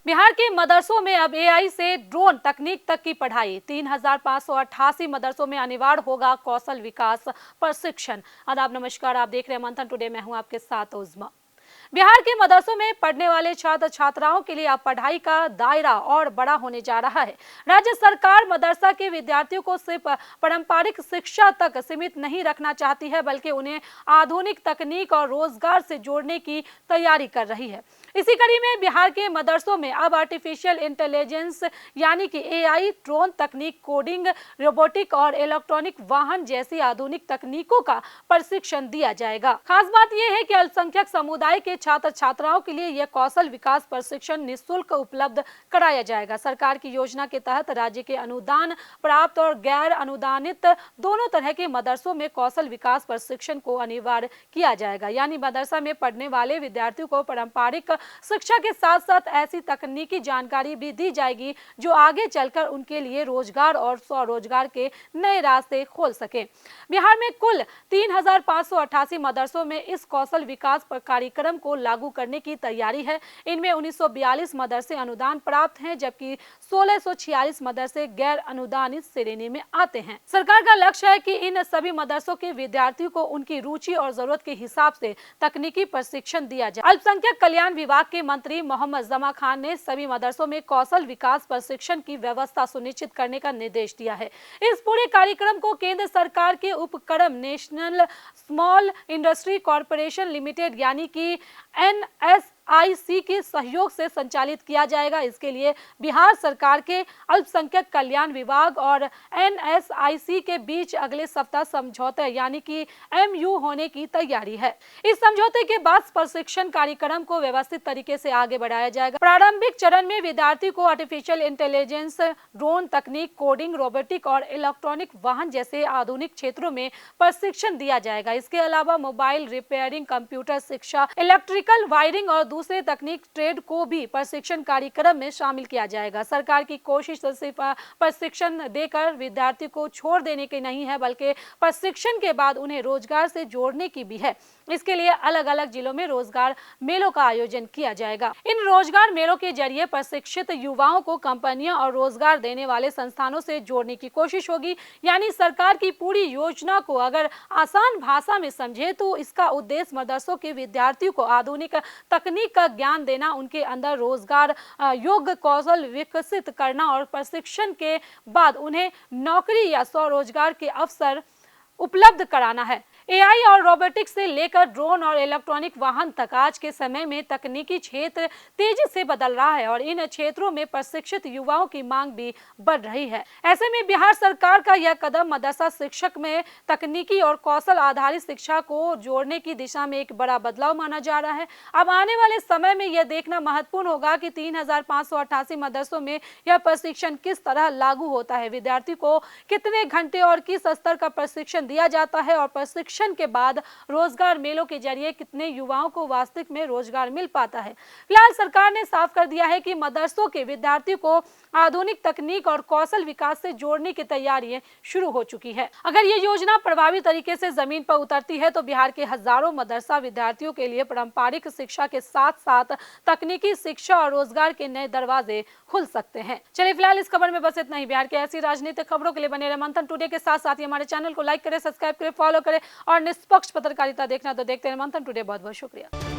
बिहार के मदरसों में अब एआई से ड्रोन तकनीक तक की पढ़ाई। 3,588 मदरसों में अनिवार्य होगा कौशल विकास प्रशिक्षण। आदाब नमस्कार, आप देख रहे हैं मंथन टुडे। मैं हूं आपके साथ उज़मा। बिहार के मदरसों में पढ़ने वाले छात्र छात्राओं के लिए अब पढ़ाई का दायरा और बड़ा होने जा रहा है। राज्य सरकार मदरसा के विद्यार्थियों को सिर्फ पारंपरिक शिक्षा तक सीमित नहीं रखना चाहती है, बल्कि उन्हें आधुनिक तकनीक और रोजगार से जोड़ने की तैयारी कर रही है। इसी कड़ी में बिहार के मदरसों में अब आर्टिफिशियल इंटेलिजेंस यानी कि एआई, ड्रोन तकनीक, कोडिंग, रोबोटिक और इलेक्ट्रॉनिक वाहन जैसी आधुनिक तकनीकों का प्रशिक्षण दिया जाएगा। खास बात यह है कि अल्पसंख्यक समुदाय के छात्र छात्राओं के लिए यह कौशल विकास प्रशिक्षण निःशुल्क उपलब्ध कराया जाएगा। सरकार की योजना के तहत राज्य के अनुदान प्राप्त और गैर अनुदानित दोनों तरह के मदरसों में कौशल विकास प्रशिक्षण को अनिवार्य किया जाएगा। यानी मदरसा में पढ़ने वाले विद्यार्थियों को पारंपरिक शिक्षा के साथ साथ ऐसी तकनीकी जानकारी भी दी जाएगी जो आगे चलकर उनके लिए रोजगार और स्वरोजगार के नए रास्ते खोल सके। बिहार में कुल 3,588 मदरसों में इस कौशल विकास कार्यक्रम को लागू करने की तैयारी है। इनमें 1942 मदरसे अनुदान प्राप्त हैं, जबकि 1646 मदरसे गैर अनुदानित श्रेणी में आते हैं। सरकार का लक्ष्य है कि इन सभी मदरसों के विद्यार्थियों को उनकी रुचि और जरूरत के हिसाब से तकनीकी प्रशिक्षण दिया जाए। अल्पसंख्यक कल्याण विभाग के मंत्री मोहम्मद जमा खान ने सभी मदरसों में कौशल विकास प्रशिक्षण की व्यवस्था सुनिश्चित करने का निर्देश दिया है। इस पूरे कार्यक्रम को केंद्र सरकार के उपक्रम national small industry corporation limited यानी कि NSIC के सहयोग से संचालित किया जाएगा। इसके लिए बिहार सरकार के अल्पसंख्यक कल्याण विभाग और NSIC के बीच अगले सप्ताह समझौते यानी कि MU होने की तैयारी है। इस समझौते के बाद प्रशिक्षण कार्यक्रम को व्यवस्थित तरीके से आगे बढ़ाया जाएगा। प्रारंभिक चरण में विद्यार्थी को आर्टिफिशियल इंटेलिजेंस, ड्रोन तकनीक, कोडिंग, रोबोटिक और इलेक्ट्रॉनिक वाहन जैसे आधुनिक क्षेत्रों में प्रशिक्षण दिया जाएगा। इसके अलावा मोबाइल रिपेयरिंग, कंप्यूटर शिक्षा, इलेक्ट्रिकल वायरिंग और दूसरे तकनीक ट्रेड को भी प्रशिक्षण कार्यक्रम में शामिल किया जाएगा। सरकार की कोशिश सिर्फ प्रशिक्षण देकर विद्यार्थी को छोड़ देने की नहीं है, बल्कि प्रशिक्षण के बाद उन्हें रोजगार से जोड़ने की भी है। इसके लिए अलग अलग जिलों में रोजगार मेलों का आयोजन किया जाएगा। इन रोजगार मेलों के जरिए प्रशिक्षित युवाओं को कंपनियां और रोजगार देने वाले संस्थानों से जोड़ने की कोशिश होगी। यानी सरकार की पूरी योजना को अगर आसान भाषा में समझे तो इसका उद्देश्य मदरसों के विद्यार्थियों को आधुनिक तकनीक का ज्ञान देना, उनके अंदर रोजगार योग्य कौशल विकसित करना और प्रशिक्षण के बाद उन्हें नौकरी या स्वरोजगार के अवसर उपलब्ध कराना है। एआई और रोबोटिक्स से लेकर ड्रोन और इलेक्ट्रॉनिक वाहन तक आज के समय में तकनीकी क्षेत्र तेजी से बदल रहा है और इन क्षेत्रों में प्रशिक्षित युवाओं की मांग भी बढ़ रही है। ऐसे में बिहार सरकार का यह कदम मदरसा शिक्षक में तकनीकी और कौशल आधारित शिक्षा को जोड़ने की दिशा में एक बड़ा बदलाव माना जा रहा है। अब आने वाले समय में यह देखना महत्वपूर्ण होगा कि 3,588 मदरसों में यह प्रशिक्षण किस तरह लागू होता है, विद्यार्थी को कितने घंटे और किस स्तर का प्रशिक्षण दिया जाता है और प्रशिक्षण के बाद रोजगार मेलों के जरिए कितने युवाओं को वास्तविक में रोजगार मिल पाता है। फिलहाल सरकार ने साफ कर दिया है कि मदरसों के विद्यार्थियों को आधुनिक तकनीक और कौशल विकास से जोड़ने की तैयारियां शुरू हो चुकी है। अगर ये योजना प्रभावी तरीके से जमीन पर उतरती है तो बिहार के हजारों मदरसा विद्यार्थियों के लिए पारंपरिक शिक्षा के साथ साथ तकनीकी शिक्षा और रोजगार के नए दरवाजे खुल सकते हैं। चलिए फिलहाल इस खबर में बस इतना ही। बिहार के ऐसी राजनीतिक खबरों के लिए बने रहे मंथन टुडे के साथ साथ हमारे चैनल को लाइक करें, सब्सक्राइब करें, फॉलो करें और निष्पक्ष पत्रकारिता देखना तो देखते रहे मंथन टुडे। बहुत बहुत शुक्रिया।